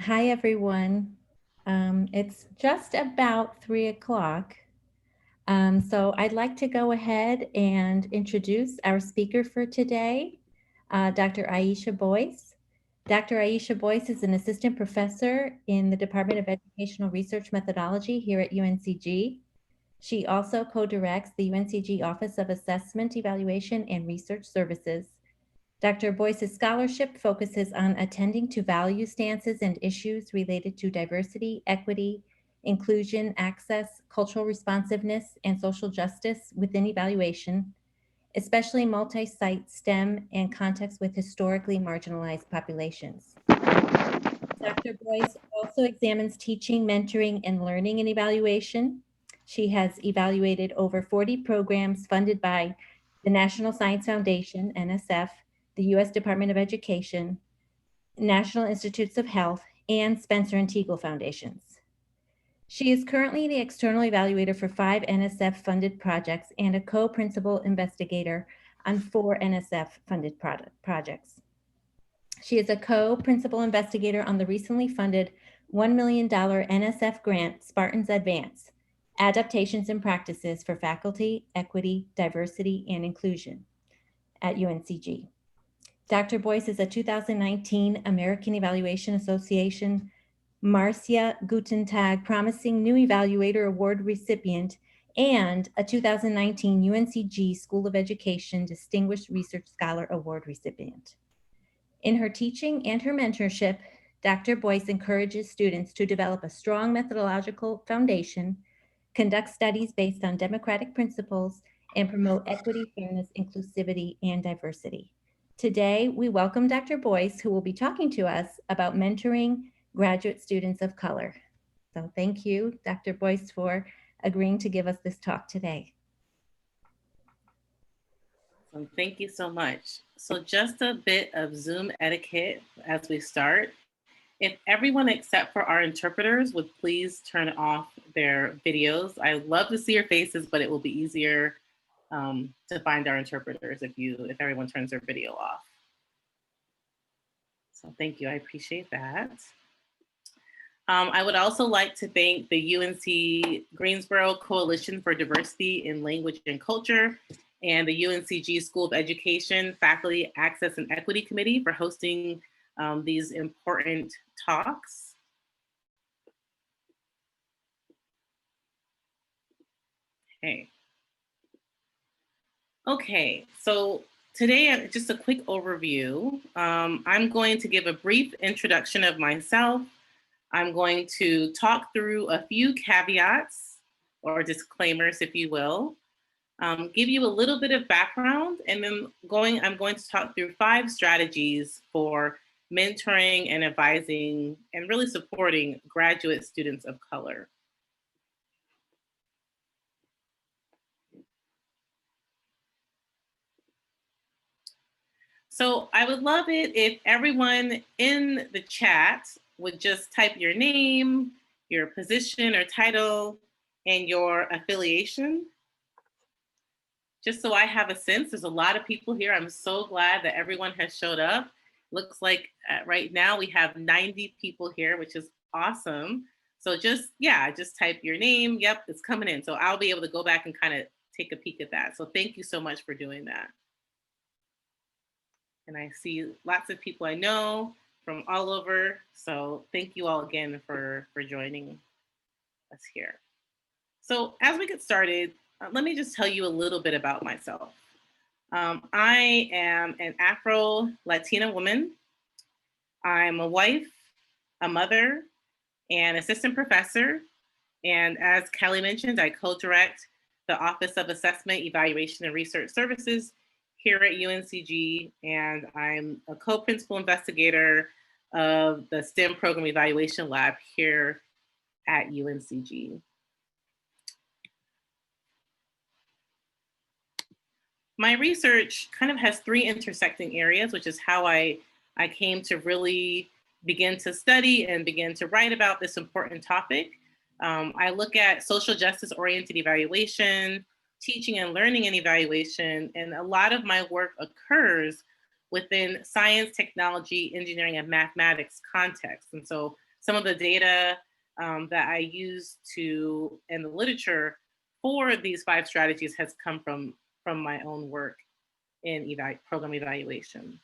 Hi, everyone. It's just about 3 o'clock. So I'd like to go ahead and introduce our speaker for today, Dr. Ayesha Boyce. Dr. Ayesha Boyce is an assistant professor in the Department of Educational Research Methodology here at UNCG. She also co-directs the UNCG Office of Assessment, Evaluation, and Research Services. Dr. Boyce's scholarship focuses on attending to value stances and issues related to diversity, equity, inclusion, access, cultural responsiveness, and social justice within evaluation, especially multi-site STEM and contexts with historically marginalized populations. Dr. Boyce also examines teaching, mentoring, and learning in evaluation. She has evaluated over 40 programs funded by the National Science Foundation, NSF, the U.S. Department of Education, National Institutes of Health, and Spencer and Teagle Foundations. She is currently the external evaluator for 5 NSF-funded projects and a co-principal investigator on 4 NSF-funded projects. She is a co-principal investigator on the recently funded $1 million NSF grant, Spartans Advance, Adaptations and Practices for Faculty, Equity, Diversity, and Inclusion at UNCG. Dr. Boyce is a 2019 American Evaluation Association Marcia Gutentag Promising New Evaluator Award recipient and a 2019 UNCG School of Education Distinguished Research Scholar Award recipient. In her teaching and her mentorship, Dr. Boyce encourages students to develop a strong methodological foundation, conduct studies based on democratic principles, and promote equity, fairness, inclusivity, and diversity. Today, we welcome Dr. Boyce, who will be talking to us about mentoring graduate students of color. So thank you, Dr. Boyce, for agreeing to give us this talk today. Thank you so much. So just a bit of Zoom etiquette as we start. If everyone except for our interpreters would please turn off their videos. I love to see your faces, but it will be easier to find our interpreters if everyone turns their video off. So thank you, I appreciate that. I would also like to thank the UNC Greensboro Coalition for Diversity in Language and Culture and the UNCG School of Education Faculty Access and Equity Committee for hosting these important talks. Okay, so today, just a quick overview. I'm going to give a brief introduction of myself. I'm going to talk through a few caveats or disclaimers, if you will, give you a little bit of background, and then I'm going to talk through 5 strategies for mentoring and advising and really supporting graduate students of color. So I would love it if everyone in the chat would just type your name, your position or title, and your affiliation. Just so I have a sense, there's a lot of people here. I'm so glad that everyone has showed up. Looks like right now we have 90 people here, which is awesome. So just type your name. Yep, it's coming in. So I'll be able to go back and kind of take a peek at that. So thank you so much for doing that. And I see lots of people I know from all over. So thank you all again for joining us here. So as we get started, let me just tell you a little bit about myself. I am an Afro-Latina woman. I'm a wife, a mother, and assistant professor. And as Kelly mentioned, I co-direct the Office of Assessment, Evaluation, and Research Services here at UNCG, and I'm a co-principal investigator of the STEM Program Evaluation Lab here at UNCG. My research kind of has 3 intersecting areas, which is how I came to really begin to study and begin to write about this important topic. I look at social justice-oriented evaluation, teaching and learning and evaluation, and a lot of my work occurs within science, technology, engineering, and mathematics context. And so some of the data that I use to in the literature for these 5 strategies has come from my own work in program evaluation.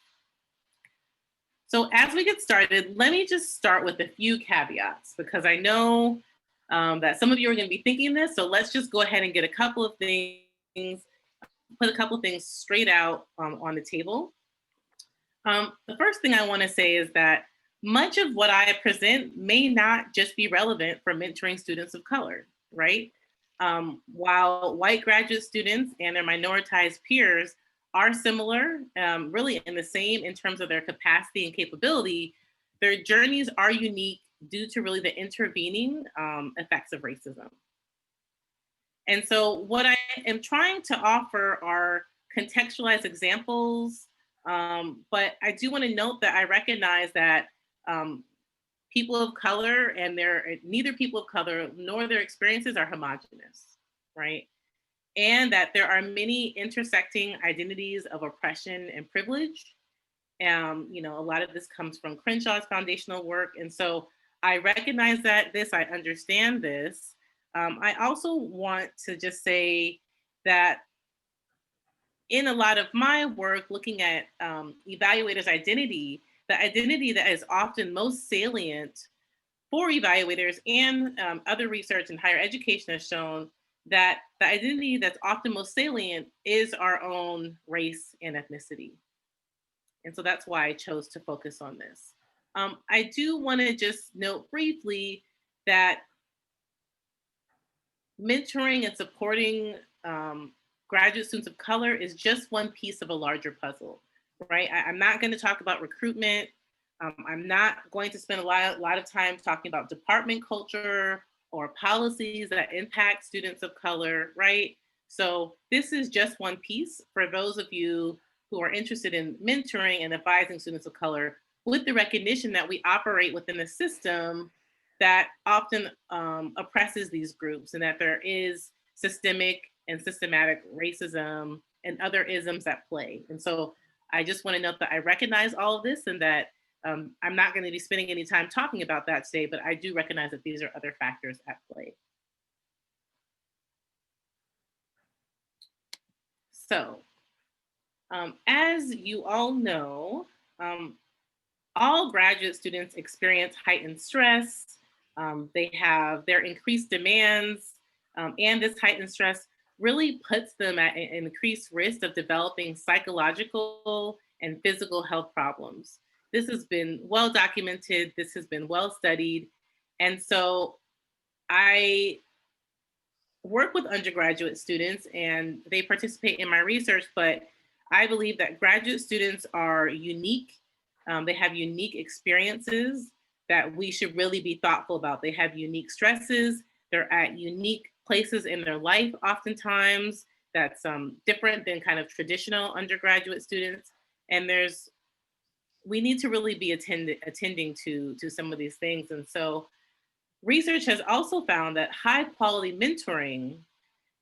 So as we get started, let me just start with a few caveats because I know that some of you are going to be thinking this. So let's just go ahead and get a couple of things, put a couple of things straight out on the table. The first thing I want to say is that much of what I present may not just be relevant for mentoring students of color, right? While white graduate students and their minoritized peers are similar, really in the same in terms of their capacity and capability, their journeys are unique due to really the intervening effects of racism. And so what I am trying to offer are contextualized examples, but I do want to note that I recognize that people of color and neither people of color nor their experiences are homogenous, right? And that there are many intersecting identities of oppression and privilege. A lot of this comes from Crenshaw's foundational work. And so I recognize I understand this. I also want to just say that in a lot of my work, looking at evaluators' identity, the identity that is often most salient for evaluators and other research in higher education has shown that the identity that's often most salient is our own race and ethnicity. And so that's why I chose to focus on this. I do want to just note briefly that mentoring and supporting graduate students of color is just one piece of a larger puzzle, right? I'm not going to talk about recruitment. I'm not going to spend a lot of time talking about department culture or policies that impact students of color, right? So this is just one piece for those of you who are interested in mentoring and advising students of color, with the recognition that we operate within a system that often oppresses these groups, and that there is systemic and systematic racism and other isms at play. And so I just want to note that I recognize all of this, and that I'm not going to be spending any time talking about that today, but I do recognize that these are other factors at play. So as you all know, all graduate students experience heightened stress. They have their increased demands, and this heightened stress really puts them at an increased risk of developing psychological and physical health problems. This has been well documented, this has been well studied. And so I work with undergraduate students and they participate in my research, but I believe that graduate students are unique. They have unique experiences that we should really be thoughtful about. They have unique stresses. They're at unique places in their life, oftentimes, that's different than kind of traditional undergraduate students. And we need to really be attending to some of these things. And so research has also found that high quality mentoring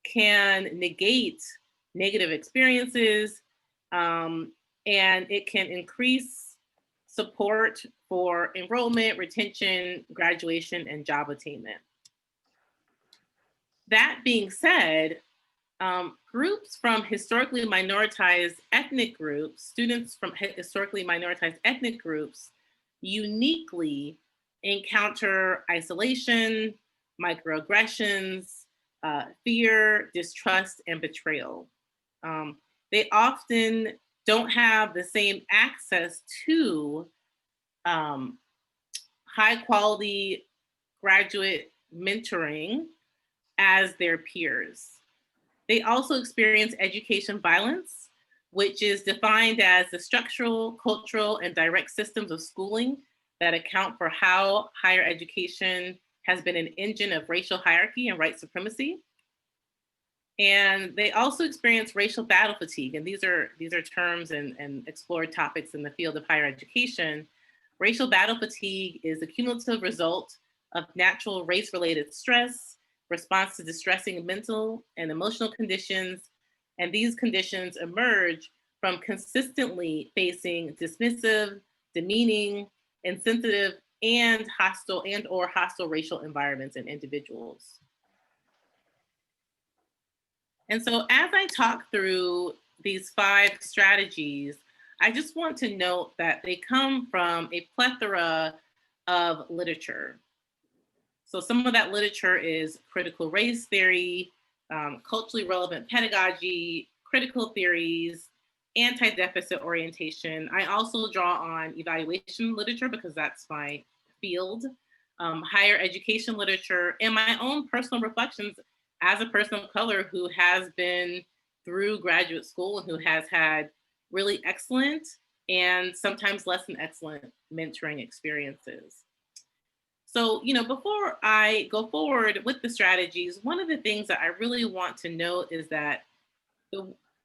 can negate negative experiences, and it can increase support for enrollment, retention, graduation, and job attainment. That being said, groups from historically minoritized ethnic groups, students from historically minoritized ethnic groups, uniquely encounter isolation, microaggressions, fear, distrust, and betrayal. They often don't have the same access to high quality graduate mentoring as their peers. They also experience education violence, which is defined as the structural, cultural, and direct systems of schooling that account for how higher education has been an engine of racial hierarchy and white supremacy. And they also experience racial battle fatigue. And these are terms and explored topics in the field of higher education. Racial battle fatigue is a cumulative result of natural race-related stress, response to distressing mental and emotional conditions. And these conditions emerge from consistently facing dismissive, demeaning, insensitive, and or hostile racial environments and individuals. And so as I talk through these 5 strategies, I just want to note that they come from a plethora of literature. So some of that literature is critical race theory, culturally relevant pedagogy, critical theories, anti-deficit orientation. I also draw on evaluation literature because that's my field, higher education literature, and my own personal reflections as a person of color who has been through graduate school and who has had really excellent and sometimes less than excellent mentoring experiences. So, before I go forward with the strategies, one of the things that I really want to note is that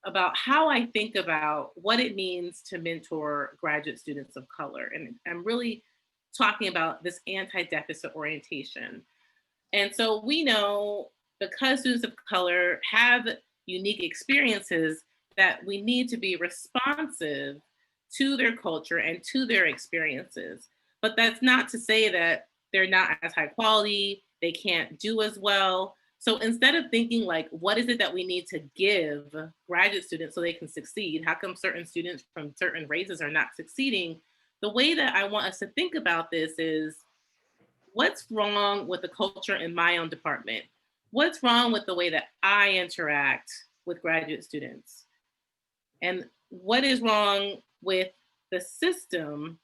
about how I think about what it means to mentor graduate students of color. And I'm really talking about this anti-deficit orientation. And so we know because students of color have unique experiences that we need to be responsive to their culture and to their experiences. But that's not to say that they're not as high quality, they can't do as well. So instead of thinking like, what is it that we need to give graduate students so they can succeed? How come certain students from certain races are not succeeding? The way that I want us to think about this is, what's wrong with the culture in my own department? What's wrong with the way that I interact with graduate students? And what is wrong with the system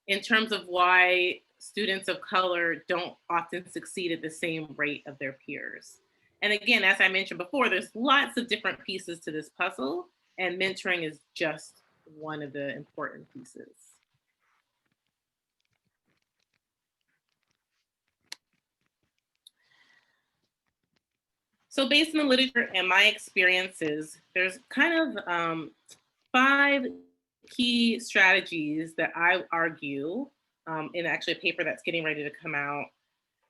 in terms of why students of color don't often succeed at the same rate of their peers? And again, as I mentioned before, there's lots of different pieces to this puzzle, and mentoring is just one of the important pieces. So based on the literature and my experiences, there's kind of 5 key strategies that I argue in actually a paper that's getting ready to come out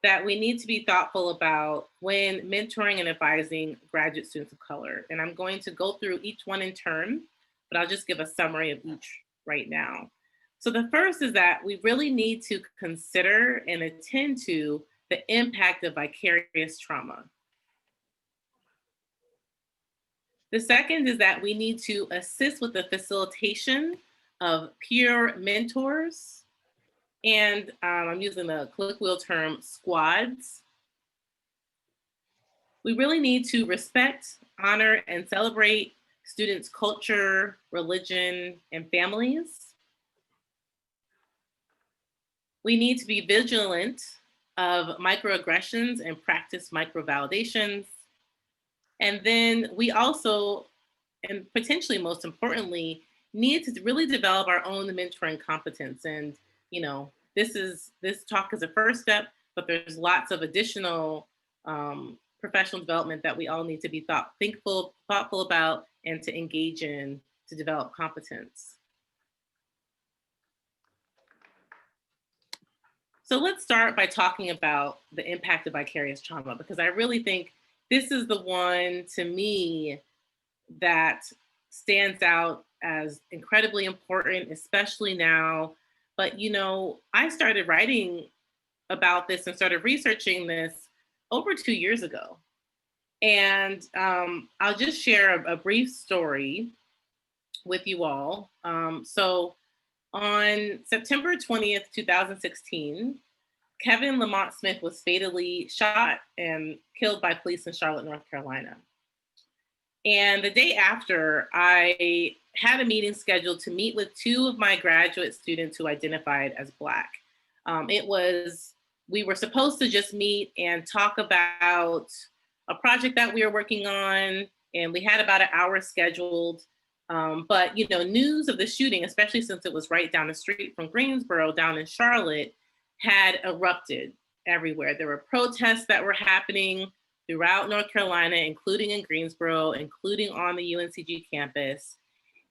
that we need to be thoughtful about when mentoring and advising graduate students of color. And I'm going to go through each one in turn, but I'll just give a summary of each right now. So the first is that we really need to consider and attend to the impact of vicarious trauma. The second is that we need to assist with the facilitation of peer mentors. And I'm using the colloquial term squads. We really need to respect, honor, and celebrate students' culture, religion, and families. We need to be vigilant of microaggressions and practice microvalidations. And then we also, and potentially most importantly, need to really develop our own mentoring competence. And, this talk is a first step, but there's lots of additional professional development that we all need to be thoughtful about and to engage in to develop competence. So let's start by talking about the impact of vicarious trauma, because I really think this is the one, to me, that stands out as incredibly important, especially now. But, I started writing about this and started researching this over 2 years ago. And I'll just share a brief story with you all. So on September 20th, 2016, Kevin Lamont Smith was fatally shot and killed by police in Charlotte, North Carolina. And the day after, I had a meeting scheduled to meet with 2 of my graduate students who identified as Black. We were supposed to just meet and talk about a project that we were working on, and we had about an hour scheduled. But news of the shooting, especially since it was right down the street from Greensboro down in Charlotte, had erupted everywhere. There were protests that were happening throughout North Carolina, including in Greensboro, including on the UNCG campus.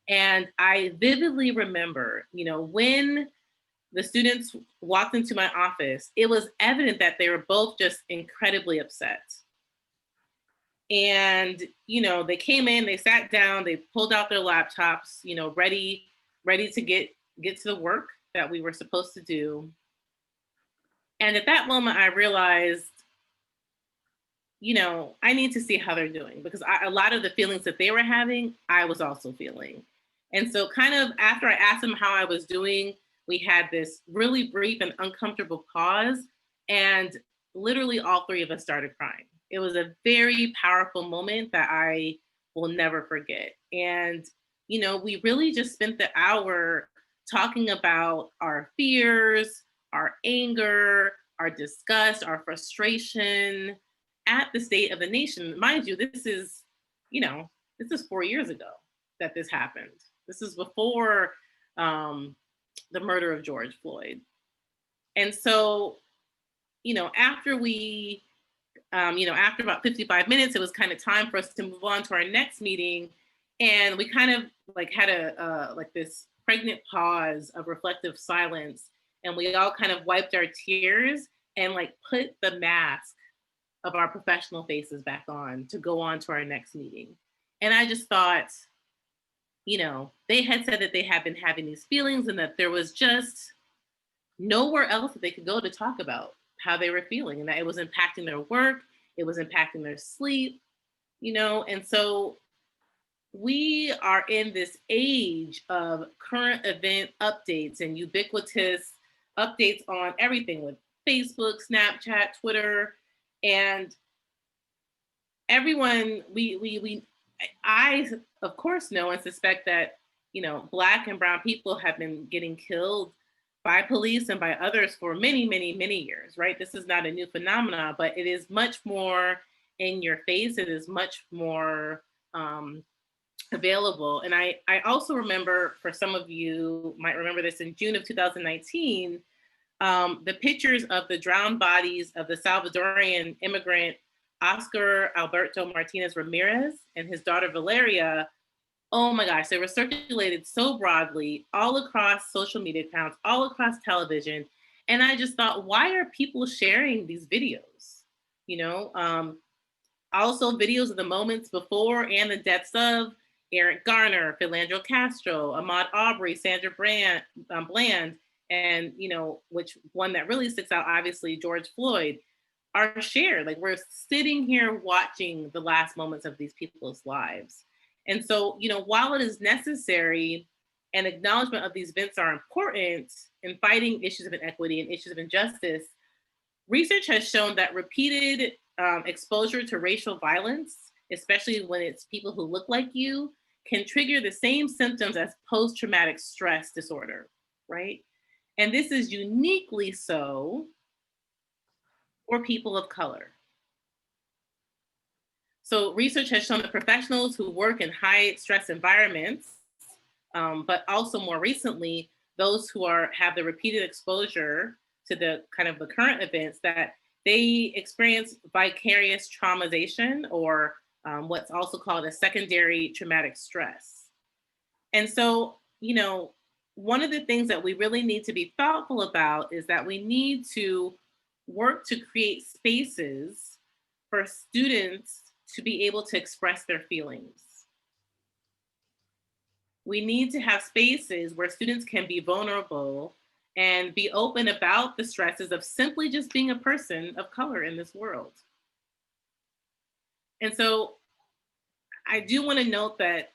And I vividly remember, when the students walked into my office, it was evident that they were both just incredibly upset. And, they came in, they sat down, they pulled out their laptops, ready to get to the work that we were supposed to do. And at that moment, I realized, I need to see how they're doing because a lot of the feelings that they were having, I was also feeling. And so, kind of after I asked them how I was doing, we had this really brief and uncomfortable pause. And literally, all three of us started crying. It was a very powerful moment that I will never forget. And, we really just spent the hour talking about our fears, our anger, our disgust, our frustration, at the state of the nation. Mind you, this is 4 years ago that this happened. This is before um, the murder of George Floyd. And so, after after about 55 minutes, it was kind of time for us to move on to our next meeting. And we kind of like had like this pregnant pause of reflective silence. And we all kind of wiped our tears and like put the mask of our professional faces back on to go on to our next meeting. And I just thought, they had said that they had been having these feelings and that there was just nowhere else that they could go to talk about how they were feeling and that it was impacting their work, it was impacting their sleep, and so we are in this age of current event updates and ubiquitous updates on everything with Facebook, Snapchat, Twitter, and everyone I of course know and suspect that Black and brown people have been getting killed by police and by others for many, many, many years, right? This is not a new phenomenon, but it is much more in your face. It is much more available. And I also remember, for some of you might remember this, in June of 2019, the pictures of the drowned bodies of the Salvadorian immigrant Oscar Alberto Martinez Ramirez and his daughter Valeria. Oh my gosh, they were circulated so broadly all across social media accounts, all across television. And I just thought, why are people sharing these videos? Also videos of the moments before and the deaths of Eric Garner, Philandro Castro, Ahmaud Arbery, Sandra Bland, and which one that really sticks out, obviously George Floyd, are shared. Like, we're sitting here watching the last moments of these people's lives. And so, while it is necessary and acknowledgement of these events are important in fighting issues of inequity and issues of injustice, research has shown that repeated exposure to racial violence, especially when it's people who look like you, can trigger the same symptoms as post-traumatic stress disorder, right? And this is uniquely so for people of color. So research has shown that professionals who work in high stress environments, but also more recently, those who have the repeated exposure to the kind of the current events, that they experience vicarious traumatization, or what's also called a secondary traumatic stress. And so, one of the things that we really need to be thoughtful about is that we need to work to create spaces for students to be able to express their feelings. We need to have spaces where students can be vulnerable and be open about the stresses of simply just being a person of color in this world. And so I do want to note that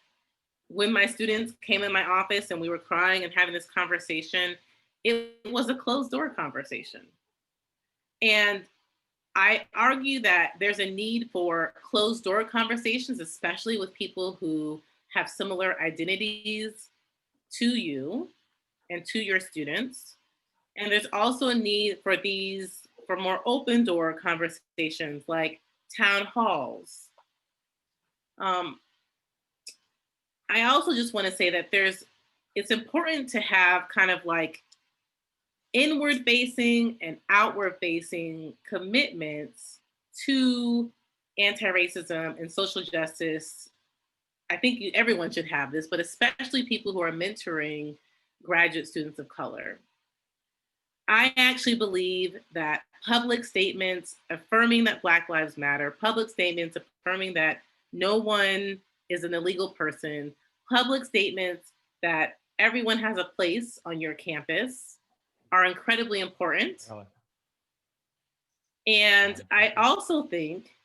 when my students came in my office and we were crying and having this conversation, it was a closed door conversation. And I argue that there's a need for closed door conversations, especially with people who have similar identities to you and to your students. And there's also a need for more open door conversations like town halls. I also just want to say that it's important to have kind of like inward facing and outward facing commitments to anti-racism and social justice. I think everyone should have this, but especially people who are mentoring graduate students of color. I actually believe that public statements affirming that Black Lives Matter, public statements affirming that no one is an illegal person, public statements that everyone has a place on your campus are incredibly important. And I also think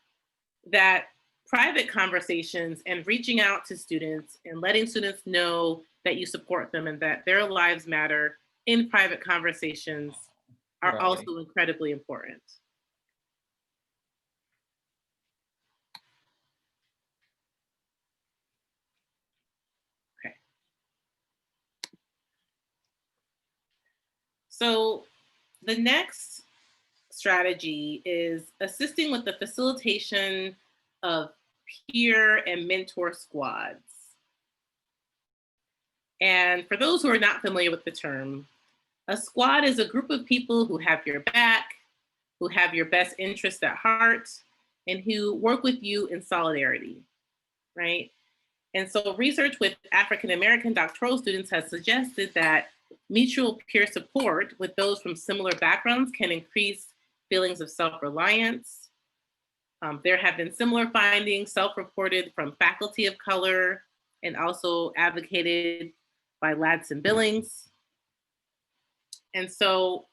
that private conversations and reaching out to students and letting students know that you support them and that their lives matter in private conversations are Right. also incredibly important. Okay. So the next strategy is assisting with the facilitation of peer and mentor squads. And for those who are not familiar with the term, a squad is a group of people who have your back, who have your best interests at heart, and who work with you in solidarity, right? And so research with African American doctoral students has suggested that mutual peer support with those from similar backgrounds can increase feelings of self-reliance. There have been similar findings self-reported from faculty of color and also advocated by Ladson Billings. And so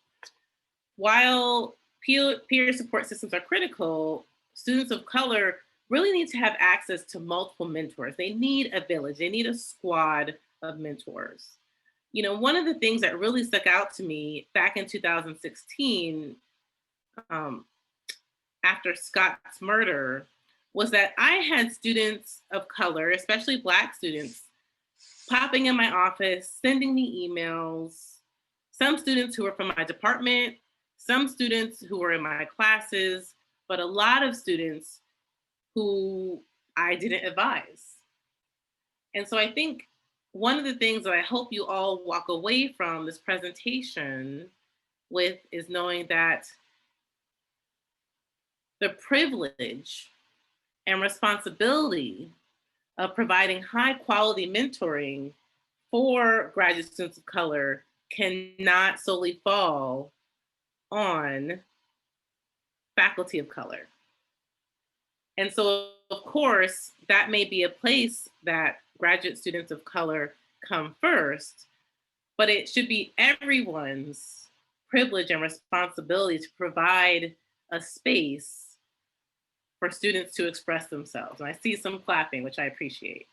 while peer support systems are critical, students of color really need to have access to multiple mentors. They need a village, they need a squad of mentors. You know, one of the things that really stuck out to me back in 2016, after Scott's murder, was that I had students of color, especially Black students, popping in my office, sending me emails, some students who were from my department, some students who were in my classes, but a lot of students who I didn't advise. And so I think one of the things that I hope you all walk away from this presentation with is knowing that the privilege and responsibility of providing high quality mentoring for graduate students of color cannot solely fall on faculty of color. And so, of course, that may be a place that graduate students of color come first, but it should be everyone's privilege and responsibility to provide a space for students to express themselves. And I see some clapping, which I appreciate.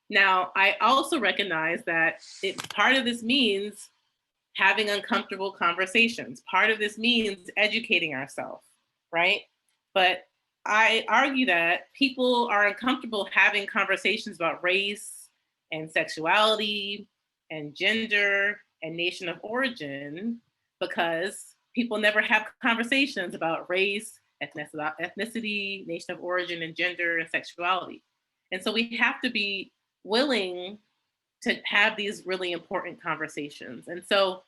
Now, I also recognize that part of this means having uncomfortable conversations. Part of this means educating ourselves, right? But I argue that people are uncomfortable having conversations about race and sexuality and gender and nation of origin because people never have conversations about race, ethnicity, nation of origin, and gender and sexuality. And so we have to be willing to have these really important conversations. And so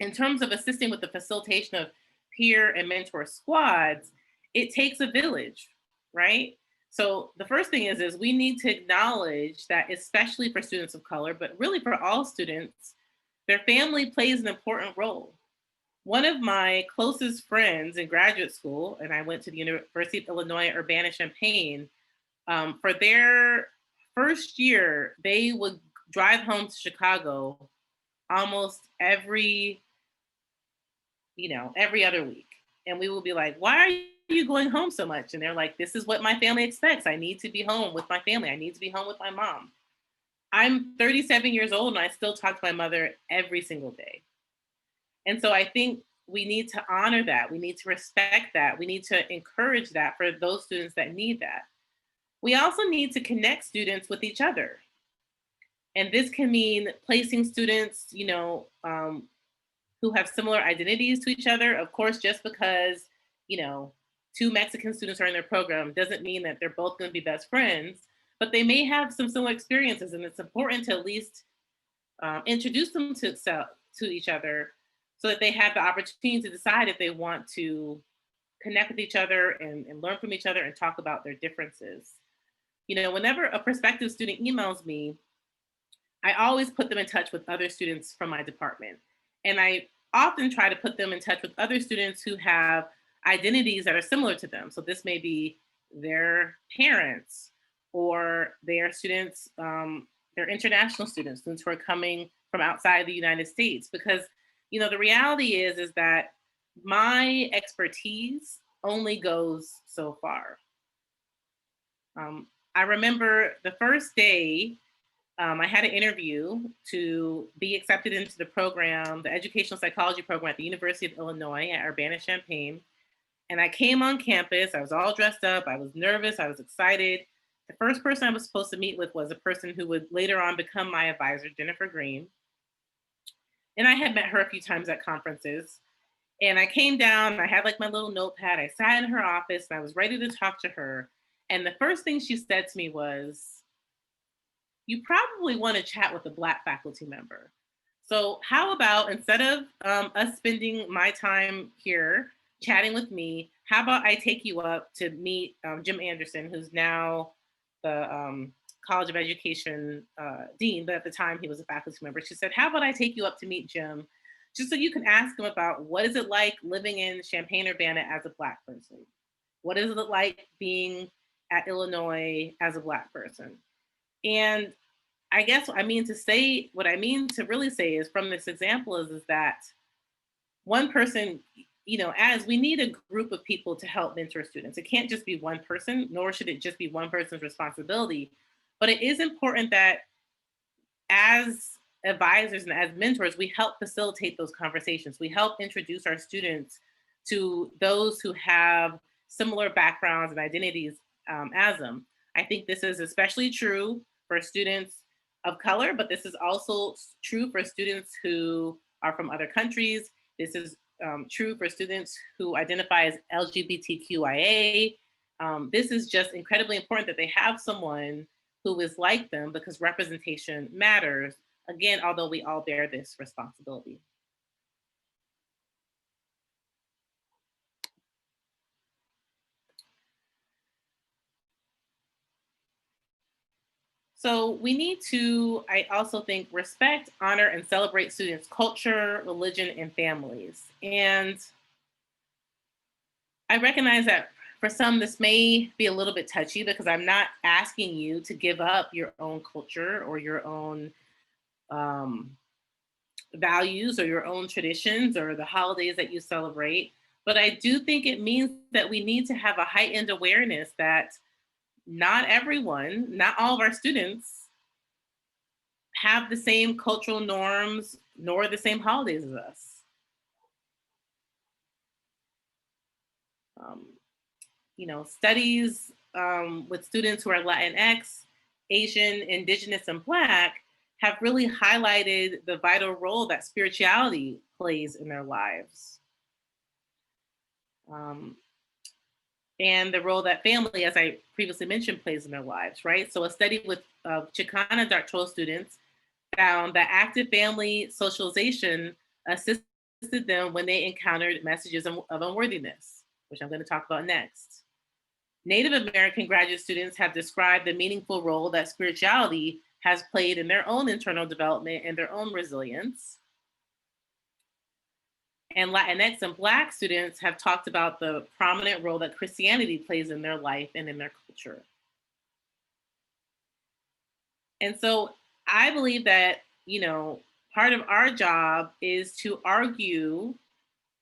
in terms of assisting with the facilitation of peer and mentor squads, it takes a village, right? So the first thing is we need to acknowledge that, especially for students of color, but really for all students, their family plays an important role. One of my closest friends in graduate school, and I went to the University of Illinois at Urbana-Champaign, for their first year, they would drive home to Chicago almost every other week. And we will be like, why are you going home so much? And they're like, this is what my family expects. I need to be home with my family. I need to be home with my mom. I'm 37 years old and I still talk to my mother every single day. And so I think we need to honor that. We need to respect that. We need to encourage that for those students that need that. We also need to connect students with each other. And this can mean placing students, who have similar identities to each other. Of course, just because, two Mexican students are in their program doesn't mean that they're both going to be best friends, but they may have some similar experiences. And it's important to at least introduce them to each other so that they have the opportunity to decide if they want to connect with each other and learn from each other and talk about their differences. Whenever a prospective student emails me, I always put them in touch with other students from my department. And I often try to put them in touch with other students who have identities that are similar to them. So this may be their parents or their students, their international students who are coming from outside the United States. Because, the reality is that my expertise only goes so far. I remember the first day I had an interview to be accepted into the program, the educational psychology program at the University of Illinois at Urbana-Champaign. And I came on campus, I was all dressed up, I was nervous, I was excited. The first person I was supposed to meet with was a person who would later on become my advisor, Jennifer Green. And I had met her a few times at conferences. And I came down, I had like my little notepad, I sat in her office and I was ready to talk to her. And the first thing she said to me was, "You probably want to chat with a Black faculty member. So how about instead of us spending my time here chatting with me, how about I take you up to meet Jim Anderson, who's now the College of Education dean, but at the time he was a faculty member." She said, "How about I take you up to meet Jim, just so you can ask him about what is it like living in Champaign-Urbana as a Black person? What is it like being at Illinois as a Black person?" And I guess what I mean to really say is from this example is that one person, as we need a group of people to help mentor students. It can't just be one person, nor should it just be one person's responsibility. But it is important that as advisors and as mentors, we help facilitate those conversations. We help introduce our students to those who have similar backgrounds and identities as them. I think this is especially true for students of color, but this is also true for students who are from other countries. This is true for students who identify as LGBTQIA. This is just incredibly important that they have someone who is like them because representation matters. Again, although we all bear this responsibility. So we need to, I also think, respect, honor, and celebrate students' culture, religion, and families. And I recognize that for some, this may be a little bit touchy because I'm not asking you to give up your own culture or your own um, values or your own traditions or the holidays that you celebrate. But I do think it means that we need to have a heightened awareness that not everyone, not all of our students have the same cultural norms nor the same holidays as us. Um, Studies with students who are Latinx, Asian, Indigenous, and Black have really highlighted the vital role that spirituality plays in their lives. Um, and the role that family, as I previously mentioned, plays in their lives, right? So a study with Chicana doctoral students found that active family socialization assisted them when they encountered messages of unworthiness, which I'm going to talk about next. Native American graduate students have described the meaningful role that spirituality has played in their own internal development and their own resilience. And Latinx and Black students have talked about the prominent role that Christianity plays in their life and in their culture. And so I believe that, part of our job is to argue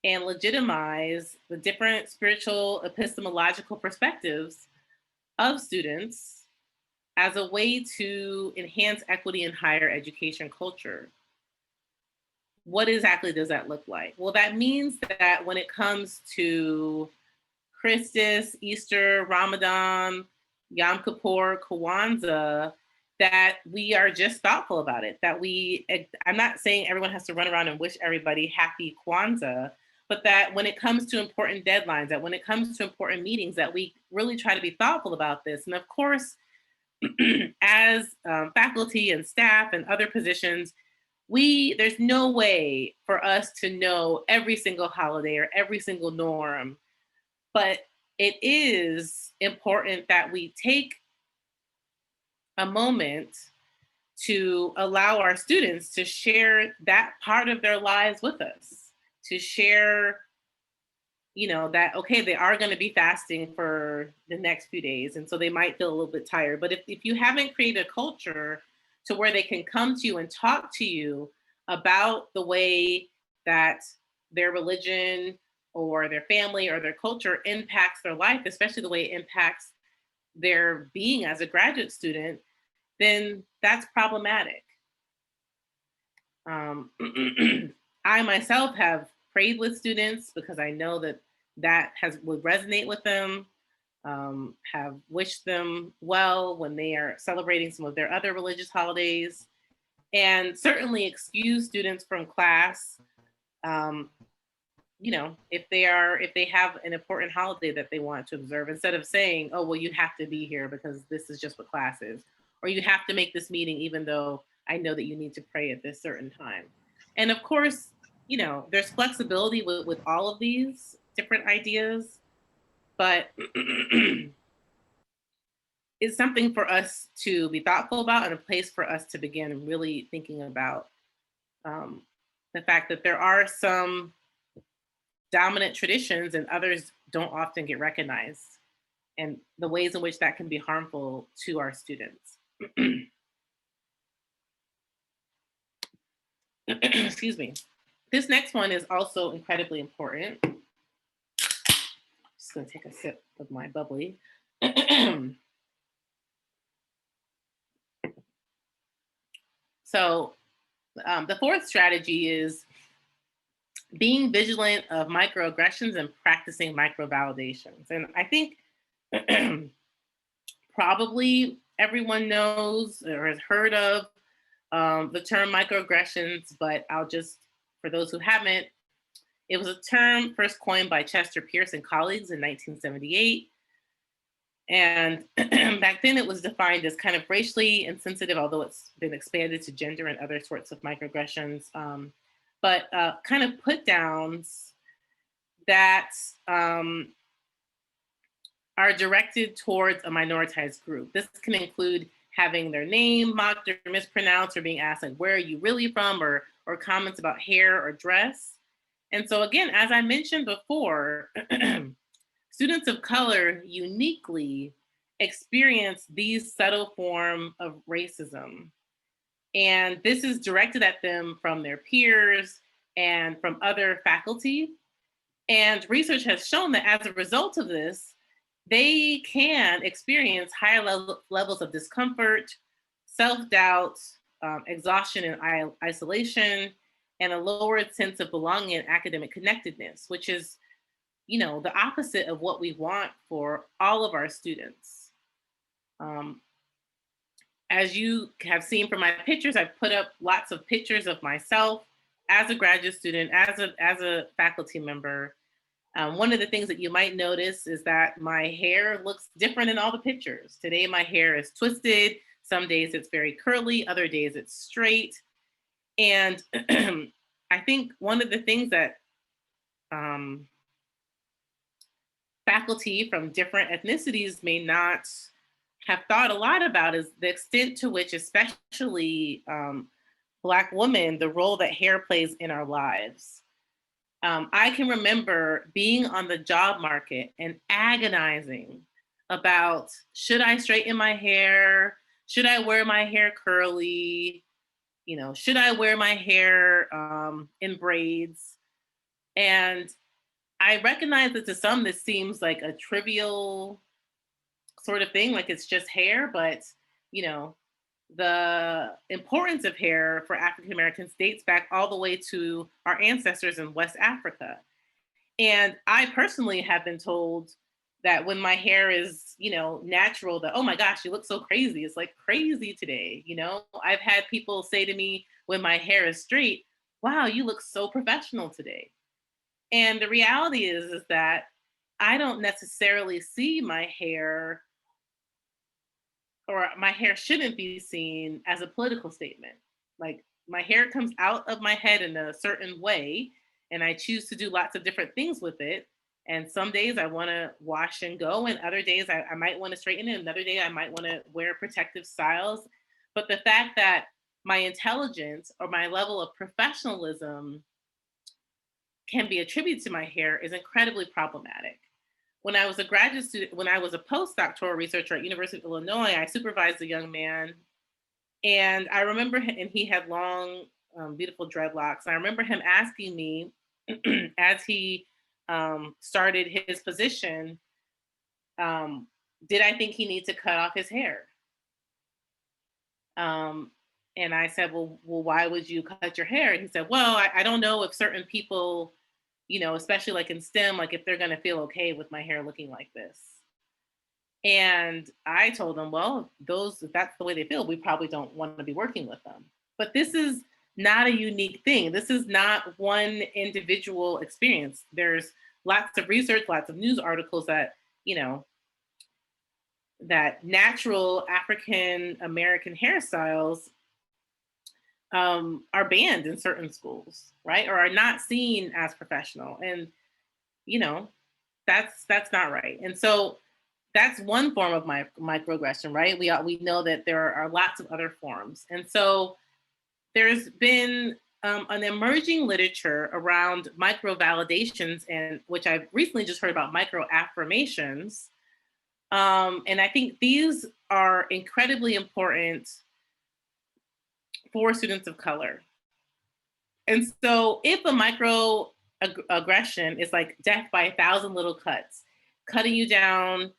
and legitimize the different spiritual epistemological perspectives of students as a way to enhance equity in higher education culture. What exactly does that look like? Well, that means that when it comes to Christmas, Easter, Ramadan, Yom Kippur, Kwanzaa, that we are just thoughtful about it. I'm not saying everyone has to run around and wish everybody happy Kwanzaa, but that when it comes to important deadlines, that when it comes to important meetings, that we really try to be thoughtful about this. And of course, as faculty and staff and other positions, there's no way for us to know every single holiday or every single norm, but it is important that we take a moment to allow our students to share that part of their lives with us, to share, that, okay, they are going to be fasting for the next few days. And so they might feel a little bit tired. But if you haven't created a culture to where they can come to you and talk to you about the way that their religion or their family or their culture impacts their life, especially the way it impacts their being as a graduate student, then that's problematic. Um, I myself have prayed with students because I know that would resonate with them. Have wished them well when they are celebrating some of their other religious holidays, and certainly excuse students from class. Um, if they have an important holiday that they want to observe, instead of saying, "Oh, well, you have to be here because this is just what class is," or "You have to make this meeting even though I know that you need to pray at this certain time." And of course, there's flexibility with all of these different ideas, but it's something for us to be thoughtful about, and a place for us to begin really thinking about um, the fact that there are some dominant traditions and others don't often get recognized, and the ways in which that can be harmful to our students. Excuse me. This next one is also incredibly important. Just going to take a sip of my bubbly. So, the fourth strategy is being vigilant of microaggressions and practicing microvalidations. And I think probably everyone knows or has heard of the term microaggressions, but for those who haven't, it was a term first coined by Chester Pierce and colleagues in 1978. And back then it was defined as kind of racially insensitive, although it's been expanded to gender and other sorts of microaggressions. But kind of put downs that are directed towards a minoritized group. This can include having their name mocked or mispronounced, or being asked, like, where are you really from, or comments about hair or dress. And so again, as I mentioned before, students of color uniquely experience these subtle forms of racism. And this is directed at them from their peers and from other faculty. And research has shown that as a result of this, they can experience higher levels of discomfort, self-doubt, exhaustion and isolation, and a lowered sense of belonging and academic connectedness, which is, the opposite of what we want for all of our students. As you have seen from my pictures, I've put up lots of pictures of myself as a graduate student, as a faculty member. One of the things that you might notice is that my hair looks different in all the pictures. Today, my hair is twisted. Some days it's very curly, other days it's straight. And I think one of the things that faculty from different ethnicities may not have thought a lot about is the extent to which, especially Black women, the role that hair plays in our lives. I can remember being on the job market and agonizing about, should I straighten my hair? Should I wear my hair curly? Should I wear my hair in braids? And I recognize that to some, this seems like a trivial sort of thing, like it's just hair, but the importance of hair for African Americans dates back all the way to our ancestors in West Africa. And I personally have been told that when my hair is, natural, that, oh my gosh, you look so crazy. It's like crazy today. I've had people say to me when my hair is straight, wow, you look so professional today. And the reality is that I don't necessarily see my hair, or my hair shouldn't be seen as a political statement. Like, my hair comes out of my head in a certain way, and I choose to do lots of different things with it. And some days I want to wash and go, and other days I might want to straighten it. Another day I might want to wear protective styles. But the fact that my intelligence or my level of professionalism can be attributed to my hair is incredibly problematic. When I was a graduate student, when I was a postdoctoral researcher at University of Illinois, I supervised a young man, and I remember and he had long, beautiful dreadlocks. I remember him asking me as he started his position, did I think he needed to cut off his hair? Um, and I said, well, why would you cut your hair? And he said, well, I don't know if certain people, especially like in STEM, like if they're going to feel okay with my hair looking like this. And I told him, well, if that's the way they feel, we probably don't want to be working with them. But this is not a unique thing. This is not one individual experience. There's lots of research, lots of news articles that, that natural African American hairstyles are banned in certain schools, right? Or are not seen as professional. And, you know, that's not right. And so that's one form of microaggression, right? We know that there are lots of other forms. And so there's been an emerging literature around microvalidations, and which I've recently just heard about microaffirmations. And I think these are incredibly important for students of color. And so if a microaggression is like death by 1,000 little cuts, cutting you down,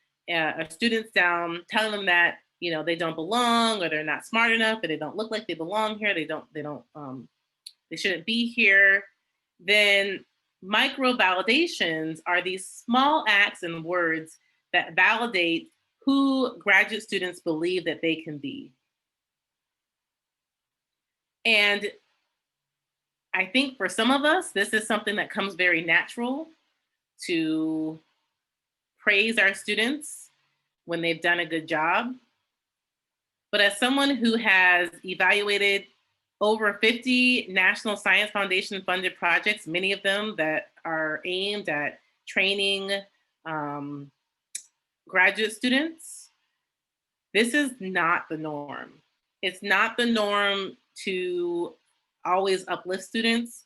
students down, telling them that they don't belong, or they're not smart enough, or they don't look like they belong here, they shouldn't be here, then microvalidations are these small acts and words that validate who graduate students believe that they can be. And I think for some of us, this is something that comes very natural, to praise our students when they've done a good job. But as someone who has evaluated over 50 National Science Foundation funded projects, many of them that are aimed at training graduate students, this is not the norm. It's not the norm to always uplift students.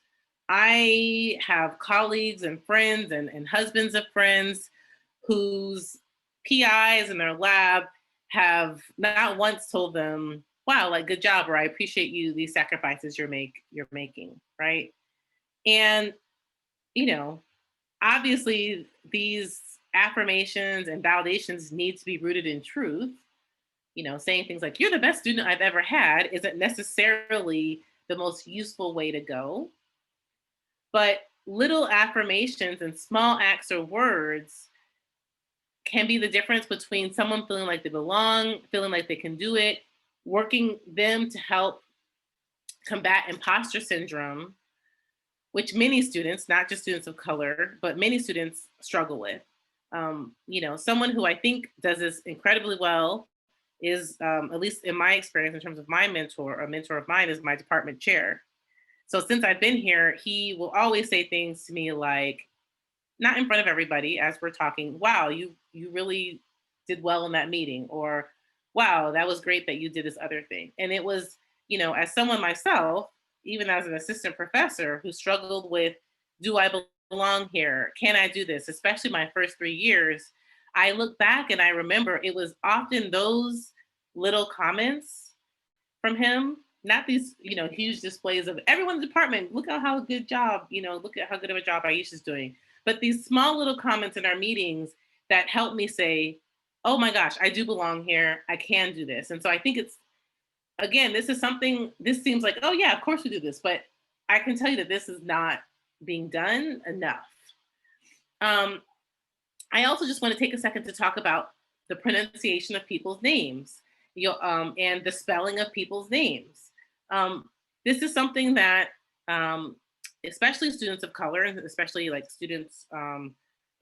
I have colleagues and friends and husbands of friends whose PIs in their lab have not once told them, wow, like good job, or I appreciate you, these sacrifices you're making, right? And, obviously these affirmations and validations need to be rooted in truth. Saying things like, you're the best student I've ever had isn't necessarily the most useful way to go. But little affirmations and small acts or words can be the difference between someone feeling like they belong, feeling like they can do it, working them to help combat imposter syndrome, which many students, not just students of color, but many students struggle with. Someone who I think does this incredibly well is, at least in my experience, in terms of my mentor, a mentor of mine is my department chair. So since I've been here, he will always say things to me like, not in front of everybody as we're talking, wow, you really did well in that meeting, or wow, that was great that you did this other thing. And it was, as someone myself, even as an assistant professor who struggled with, do I belong here? Can I do this? Especially my first 3 years, I look back and I remember it was often those little comments from him, not these, huge displays of everyone's department, look at how good job, look at how good of a job Ayesha's doing. But these small little comments in our meetings that help me say, oh my gosh, I do belong here. I can do this. And so I think it's, again, this seems like, oh yeah, of course we do this. But I can tell you that this is not being done enough. I also just want to take a second to talk about the pronunciation of people's names, and the spelling of people's names. This is something that, especially students of color, and especially like students,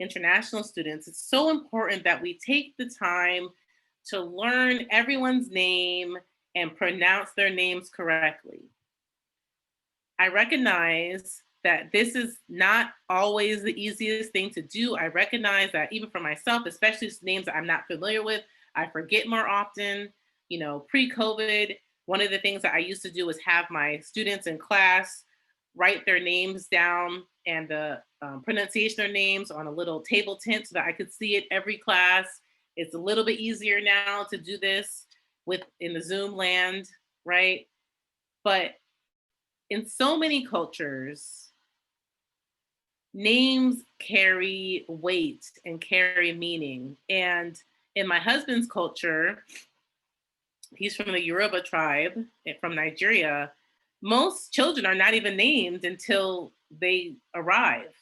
international students, it's so important that we take the time to learn everyone's name and pronounce their names correctly. I recognize that this is not always the easiest thing to do. I recognize that even for myself, especially names that I'm not familiar with, I forget more often. Pre-COVID, one of the things that I used to do was have my students in class write their names down and the pronunciation of their names on a little table tent so that I could see it every class. It's a little bit easier now to do this in the Zoom land, right? But in so many cultures, names carry weight and carry meaning. And in my husband's culture, he's from the Yoruba tribe from Nigeria. Most children are not even named until they arrive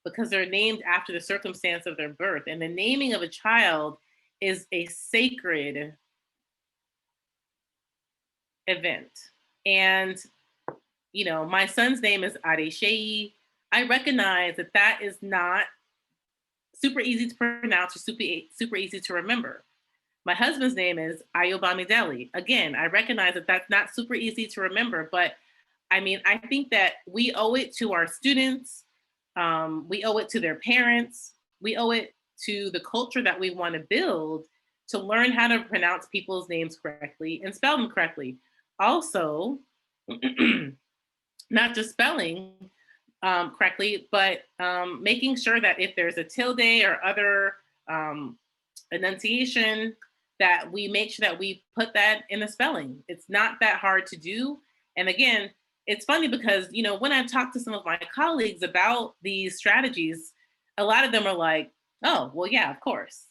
because they're named after the circumstance of their birth. And the naming of a child is a sacred event. And, my son's name is Ayesha. I recognize that that is not super easy to pronounce or super easy to remember. My husband's name is Ayobamidele. Again, I recognize that that's not super easy to remember, but I mean, I think that we owe it to our students. We owe it to their parents. We owe it to the culture that we want to build to learn how to pronounce people's names correctly and spell them correctly. Also, not just spelling correctly, but making sure that if there's a tilde or other enunciation, that we make sure that we put that in the spelling. It's not that hard to do. And again, it's funny because, when I've talked to some of my colleagues about these strategies, a lot of them are like, oh, well, yeah, of course.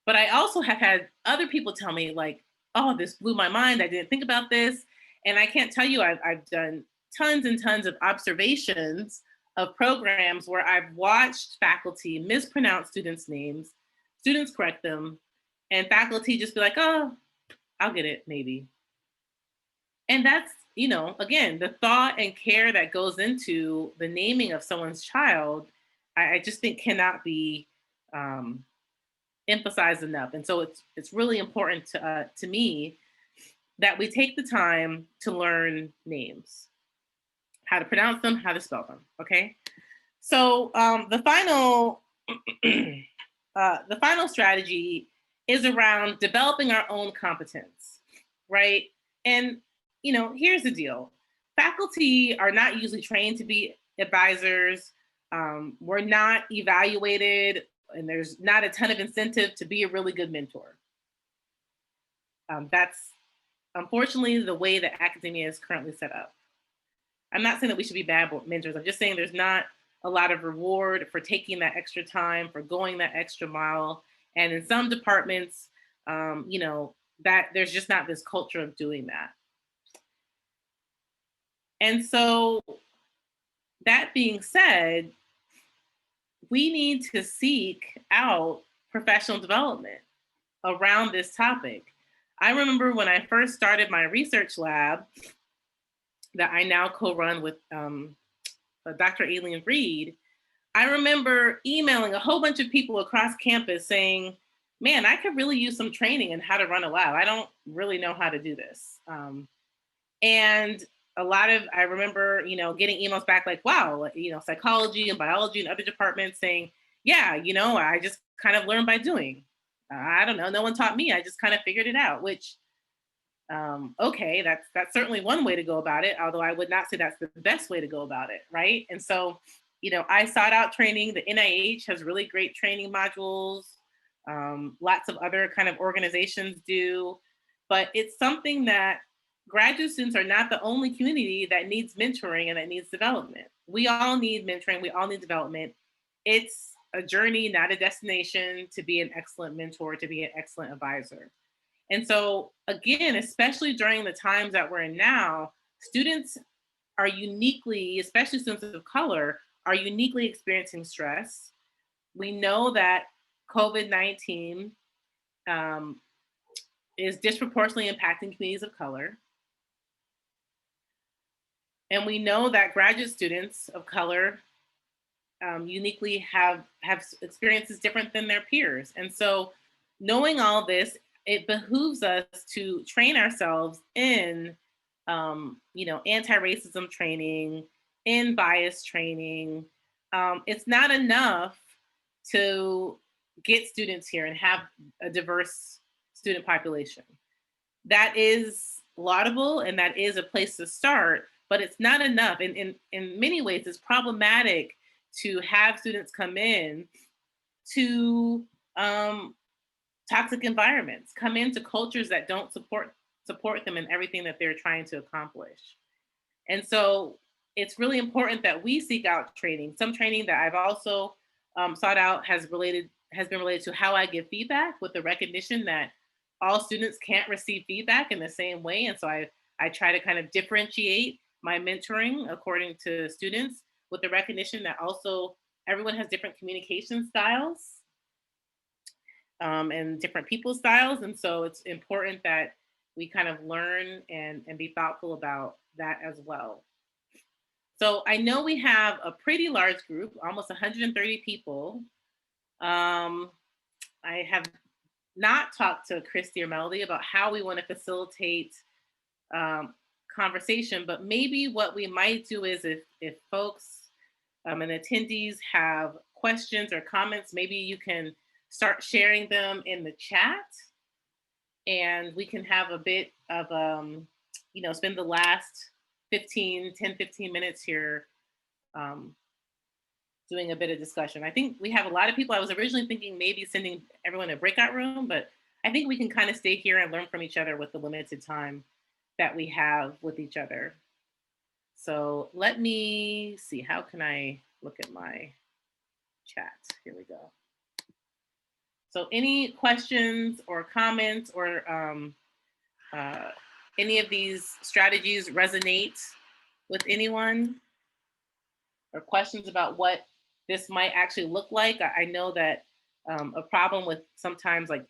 But I also have had other people tell me, like, oh, this blew my mind. I didn't think about this. And I can't tell you, I've done tons and tons of observations of programs where I've watched faculty mispronounce students' names, students correct them, and faculty just be like, oh, I'll get it, maybe. And that's, again, the thought and care that goes into the naming of someone's child, I just think cannot be emphasized enough. And so it's really important to me that we take the time to learn names, how to pronounce them, how to spell them. Okay. So the final strategy is around developing our own competence, right? And here's the deal: faculty are not usually trained to be advisors. We're not evaluated, and there's not a ton of incentive to be a really good mentor. That's unfortunately the way that academia is currently set up. I'm not saying that we should be bad mentors. I'm just saying there's not a lot of reward for taking that extra time, for going that extra mile. And in some departments, that there's just not this culture of doing that. And so, that being said, we need to seek out professional development around this topic. I remember when I first started my research lab that I now co-run with Dr. Aileen Reed, I remember emailing a whole bunch of people across campus saying, man, I could really use some training in how to run a lab. I don't really know how to do this. And I remember, getting emails back like, wow, psychology and biology and other departments saying, yeah, I just kind of learned by doing. I don't know. No one taught me. I just kind of figured it out, which, okay, that's certainly one way to go about it. Although I would not say that's the best way to go about it. Right. And so, I sought out training. The NIH has really great training modules. Lots of other kind of organizations do, but it's something that graduate students are not the only community that needs mentoring and that needs development. We all need mentoring. We all need development. It's a journey, not a destination, to be an excellent mentor, to be an excellent advisor. And so, again, especially during the times that we're in now, students are uniquely, especially students of color, are uniquely experiencing stress. We know that COVID-19 is disproportionately impacting communities of color. And we know that graduate students of color uniquely have experiences different than their peers. And so, knowing all this, it behooves us to train ourselves in, anti-racism training, in bias training. It's not enough to get students here and have a diverse student population. That is laudable and that is a place to start, but it's not enough. In many ways, it's problematic to have students come in to toxic environments, come into cultures that don't support them in everything that they're trying to accomplish. And so it's really important that we seek out training. Some training that I've also sought out has been related to how I give feedback, with the recognition that all students can't receive feedback in the same way, and so I try to kind of differentiate my mentoring according to students, with the recognition that also everyone has different communication styles, and different people styles, and so it's important that we kind of learn and be thoughtful about that as well. So I know we have a pretty large group, almost 130 people. Um, I have not talked to Christy or Melody about how we want to facilitate um, conversation, but maybe what we might do is, if folks and attendees have questions or comments, maybe you can start sharing them in the chat, and we can have a bit of, spend the last 15 minutes here um, doing a bit of discussion. I think we have a lot of people. I was originally thinking maybe sending everyone a breakout room, but I think we can kind of stay here and learn from each other with the limited time that we have with each other. So let me see, how can I look at my chat? Here we go. So any questions or comments, or any of these strategies resonate with anyone? Or questions about what this might actually look like? I know that a problem with sometimes like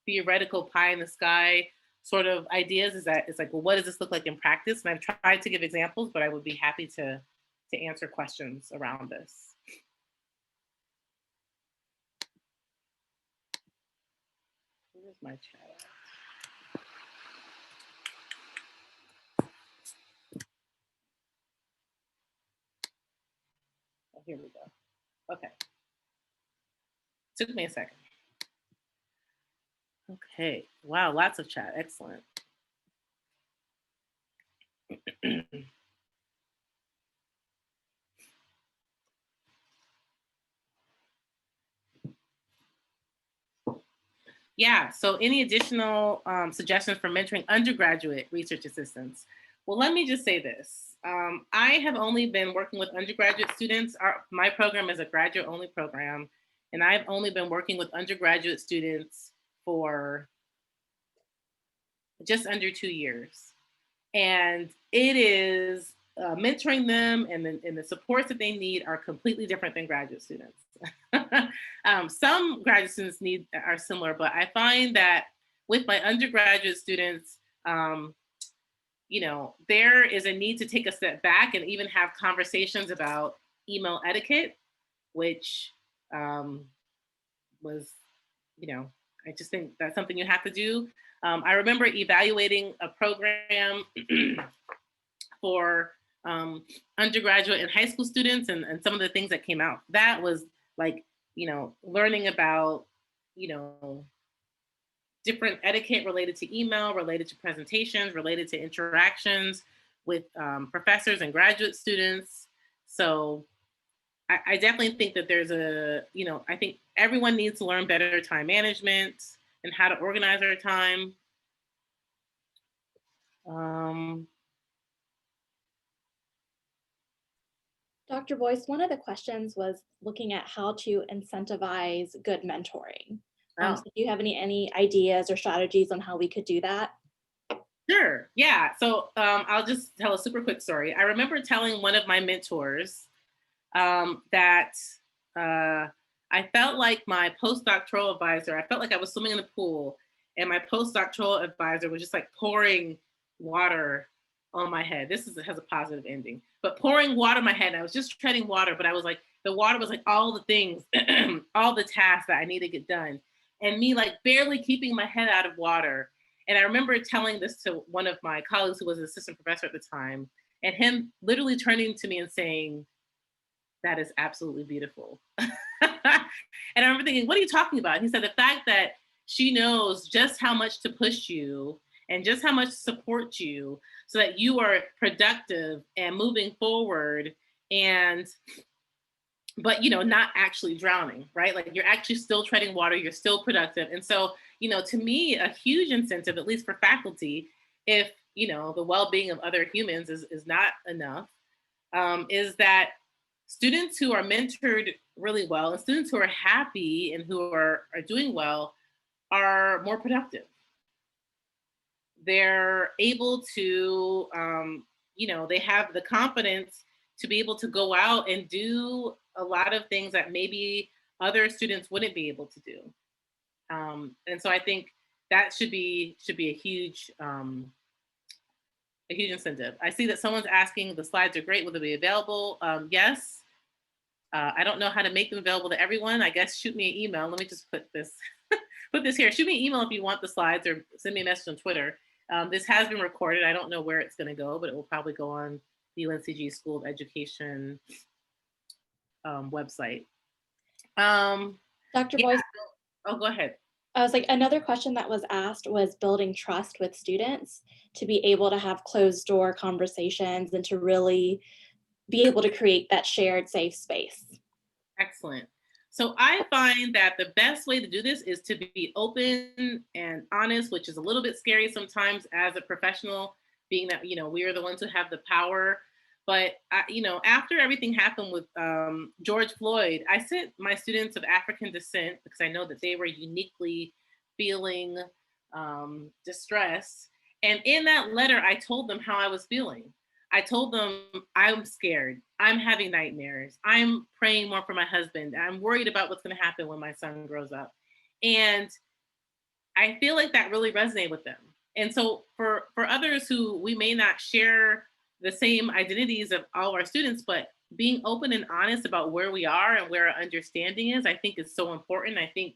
theoretical pie in the sky sort of ideas is that it's like, well, what does this look like in practice? And I've tried to give examples, but I would be happy to answer questions around this. Where's my chat? Oh, here we go. Okay. Took me a second. Okay. Wow, lots of chat. Excellent. Yeah, so any additional suggestions for mentoring undergraduate research assistants? Well, let me just say this. I have only been working with undergraduate students. My program is a graduate only program, and I've only been working with undergraduate students for just under 2 years. And it is mentoring them, and the supports that they need are completely different than graduate students. Some graduate students are similar, but I find that with my undergraduate students, there is a need to take a step back and even have conversations about email etiquette, which was, I just think that's something you have to do. I remember evaluating a program for undergraduate and high school students, and some of the things that came out. That was like, learning about, different etiquette related to email, related to presentations, related to interactions with professors and graduate students. So I definitely think that there's I think everyone needs to learn better time management and how to organize our time. Dr. Boyce, one of the questions was looking at how to incentivize good mentoring. So do you have any ideas or strategies on how we could do that? Sure. Yeah. So I'll just tell a super quick story. I remember telling one of my mentors that I felt like my postdoctoral advisor, I felt like I was swimming in the pool, and my postdoctoral advisor was just like pouring water on my head. This has a positive ending, but pouring water on my head. I was just treading water, but I was like, the water was like all the things, all the tasks that I need to get done, and me like barely keeping my head out of water. And I remember telling this to one of my colleagues who was an assistant professor at the time, and him literally turning to me and saying, "That is absolutely beautiful." And I remember thinking, what are you talking about? And he said, the fact that she knows just how much to push you and just how much to support you so that you are productive and moving forward, but not actually drowning, right? Like you're actually still treading water, you're still productive. And so, to me, a huge incentive, at least for faculty, if the well-being of other humans is not enough, is that students who are mentored really well and students who are happy and who are doing well are more productive. They're able to, they have the confidence to be able to go out and do a lot of things that maybe other students wouldn't be able to do. And so I think that should be a huge incentive. I see that someone's asking, the slides are great, will they be available? Yes. I don't know how to make them available to everyone. I guess shoot me an email. Let me just put this put this here. Shoot me an email if you want the slides, or send me a message on Twitter. This has been recorded. I don't know where it's going to go, but it will probably go on the UNCG School of Education website. Dr. Boyce. Oh, go ahead. I was like, another question that was asked was building trust with students to be able to have closed door conversations and to really be able to create that shared safe space. Excellent. So I find that the best way to do this is to be open and honest, which is a little bit scary sometimes as a professional, being that, we are the ones who have the power. But, after everything happened with George Floyd, I sent my students of African descent, because I know that they were uniquely feeling distressed. And in that letter, I told them how I was feeling. I told them, I'm scared. I'm having nightmares. I'm praying more for my husband. I'm worried about what's going to happen when my son grows up. And I feel like that really resonated with them. And so for others who we may not share the same identities of all our students, but being open and honest about where we are and where our understanding is, I think is so important. I think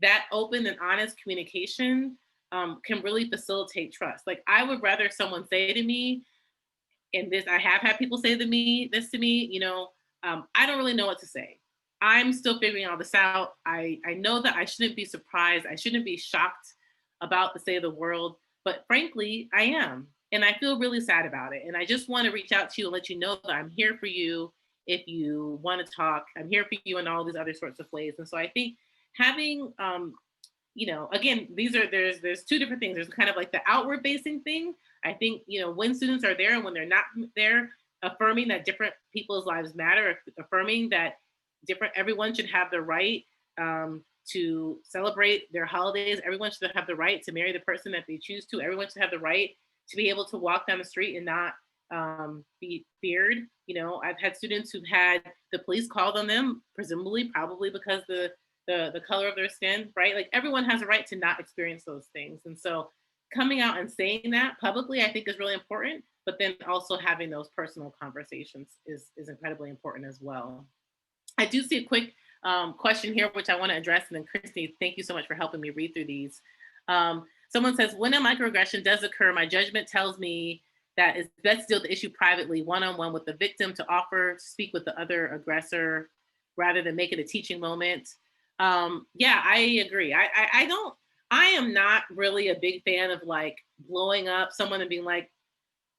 that open and honest communication can really facilitate trust. Like, I would rather someone say to me, and this, I have had people say this to me, I don't really know what to say. I'm still figuring all this out. I know that I shouldn't be surprised. I shouldn't be shocked about the state of the world, but frankly, I am. And I feel really sad about it. And I just want to reach out to you and let you know that I'm here for you. If you want to talk, I'm here for you in all these other sorts of ways. And so I think having, again, there's two different things. There's kind of like the outward facing thing. I think, when students are there and when they're not there, affirming that different people's lives matter, affirming that everyone should have the right to celebrate their holidays. Everyone should have the right to marry the person that they choose to. Everyone should have the right to be able to walk down the street and not be feared. I've had students who've had the police called on them, probably because the color of their skin, right? Like, everyone has a right to not experience those things. And so coming out and saying that publicly, I think, is really important, but then also having those personal conversations is incredibly important as well. I do see a quick question here, which I want to address. And then Christy, thank you so much for helping me read through these. Someone says, when a microaggression does occur, my judgment tells me that it's best to deal with the issue privately, one-on-one with the victim, to offer to speak with the other aggressor rather than make it a teaching moment. Yeah, I agree. I am not really a big fan of like blowing up someone and being like,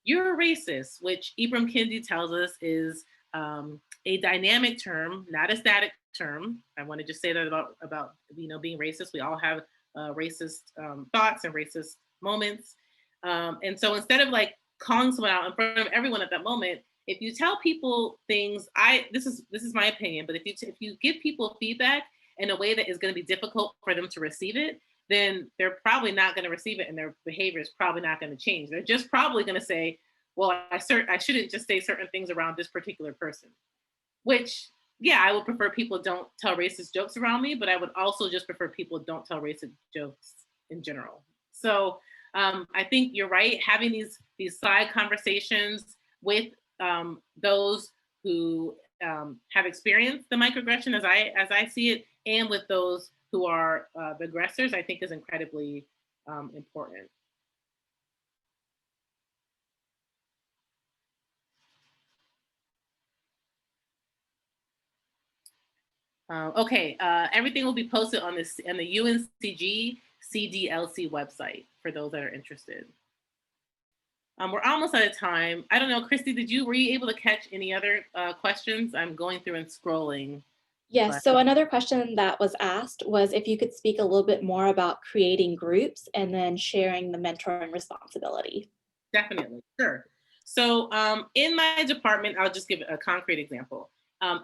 you're a racist, which Ibram Kendi tells us is a dynamic term, not a static term. I want to just say that about being racist. We all have racist thoughts and racist moments. And so instead of like calling someone out in front of everyone at that moment, if you tell people things, this is my opinion, but if you give people feedback in a way that is going to be difficult for them to receive it, then they're probably not going to receive it, and their behavior is probably not going to change. They're just probably going to say, well, I shouldn't just say certain things around this particular person, which, yeah, I would prefer people don't tell racist jokes around me, but I would also just prefer people don't tell racist jokes in general. So I think you're right. Having these side conversations with those who have experienced the microaggression as I see it, and with those who are the aggressors, I think is incredibly important. Okay, everything will be posted on the UNCG CDLC website for those that are interested. We're almost out of time. I don't know, Christy, were you able to catch any other questions? I'm going through and scrolling. Yes, so another question that was asked was if you could speak a little bit more about creating groups and then sharing the mentoring responsibility. Definitely, sure. So in my department, I'll just give a concrete example.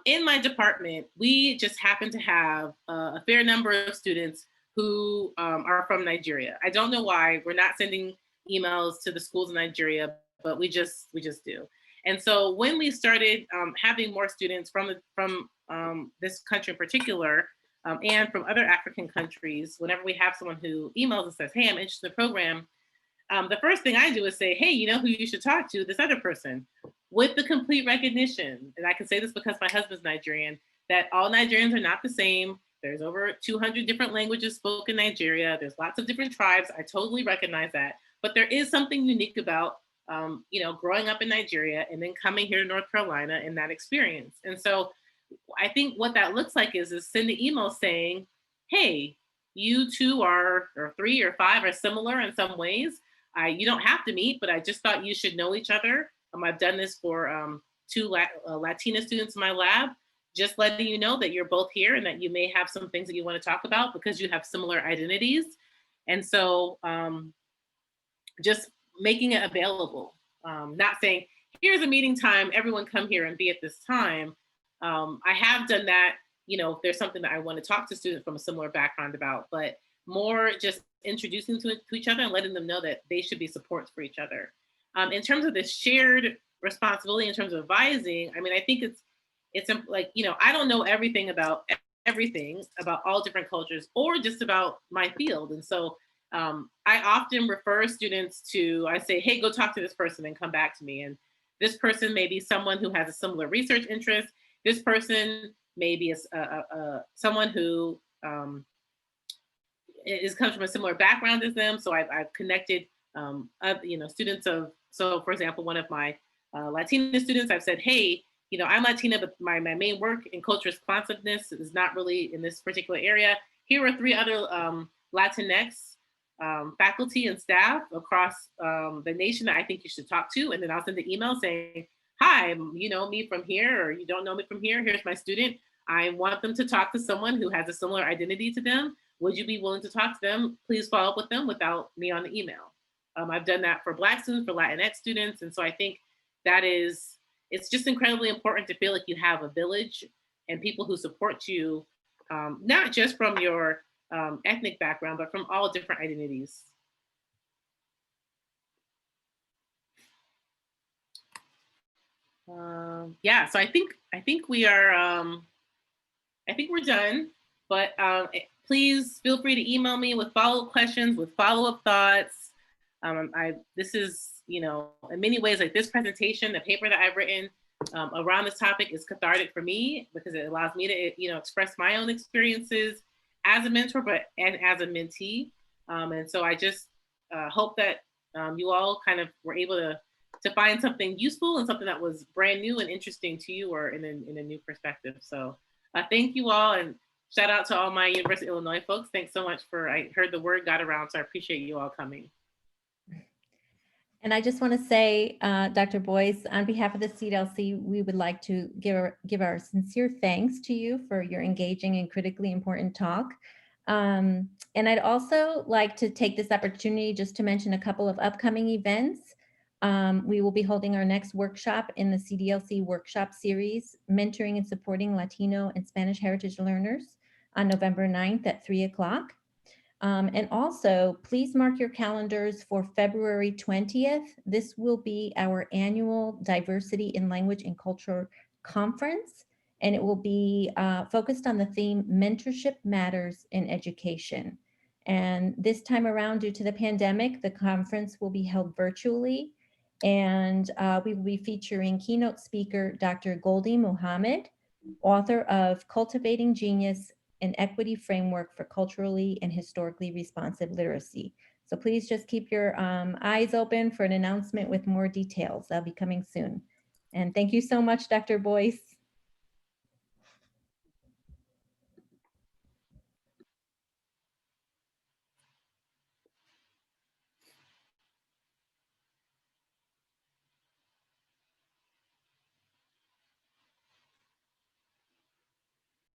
In my department, we just happen to have a fair number of students who are from Nigeria. I don't know why we're not sending emails to the schools in Nigeria, but we just do. And so when we started having more students from this country in particular, and from other African countries, whenever we have someone who emails and says, "Hey, I'm interested in the program," the first thing I do is say, "Hey, you know who you should talk to? This other person," with the complete recognition. And I can say this because my husband's Nigerian, that all Nigerians are not the same. There's over 200 different languages spoken in Nigeria. There's lots of different tribes. I totally recognize that. But there is something unique about, growing up in Nigeria and then coming here to North Carolina and that experience. And so I think what that looks like is send an email saying, "Hey, you two are, or three or five are similar in some ways. You don't have to meet, but I just thought you should know each other. I've done this for two Latina students in my lab, just letting you know that you're both here and that you may have some things that you want to talk about because you have similar identities." And so just making it available, not saying, "Here's a meeting time, everyone come here and be at this time." I have done that, if there's something that I want to talk to students from a similar background about, but more just introducing to each other and letting them know that they should be supports for each other. In terms of the shared responsibility, in terms of advising, I mean, I think it's like, I don't know everything about all different cultures or just about my field. And so I often refer students I say, "Hey, go talk to this person and come back to me." And this person may be someone who has a similar research interest. This person may be someone who comes from a similar background as them. So I've connected, students of, so for example, one of my Latina students, I've said, "Hey, I'm Latina, but my main work in culture responsiveness is not really in this particular area. Here are three other Latinx faculty and staff across the nation that I think you should talk to." And then I'll send an email saying, "Hi, you know me from here, or you don't know me from here. Here's my student. I want them to talk to someone who has a similar identity to them. Would you be willing to talk to them? Please follow up with them without me on the email." I've done that for Black students, for Latinx students. And so I think it's just incredibly important to feel like you have a village and people who support you, not just from your ethnic background, but from all different identities. Yeah, so I think we are, I think we're done, but please feel free to email me with follow-up questions, with follow-up thoughts. This is, in many ways, like this presentation, the paper that I've written around this topic is cathartic for me because it allows me to, express my own experiences as a mentor, and as a mentee. And so I just hope that you all kind of were able to find something useful and something that was brand new and interesting to you, or in a new perspective. So thank you all, and shout out to all my University of Illinois folks. Thanks so much I heard the word got around, so I appreciate you all coming. And I just want to say, Dr. Boyce, on behalf of the CDLC, we would like to give our sincere thanks to you for your engaging and critically important talk. And I'd also like to take this opportunity just to mention a couple of upcoming events. We will be holding our next workshop in the CDLC workshop series, Mentoring and Supporting Latino and Spanish Heritage Learners, on November 9th at 3 o'clock. And also, please mark your calendars for February 20th. This will be our annual Diversity in Language and Culture Conference, and it will be focused on the theme Mentorship Matters in Education. And this time around, due to the pandemic, the conference will be held virtually, and we will be featuring keynote speaker Dr. Goldie Muhammad, author of Cultivating Genius, an Equity Framework for Culturally and Historically Responsive Literacy. So please just keep your eyes open for an announcement with more details. That'll be coming soon. And thank you so much, Dr. Boyce.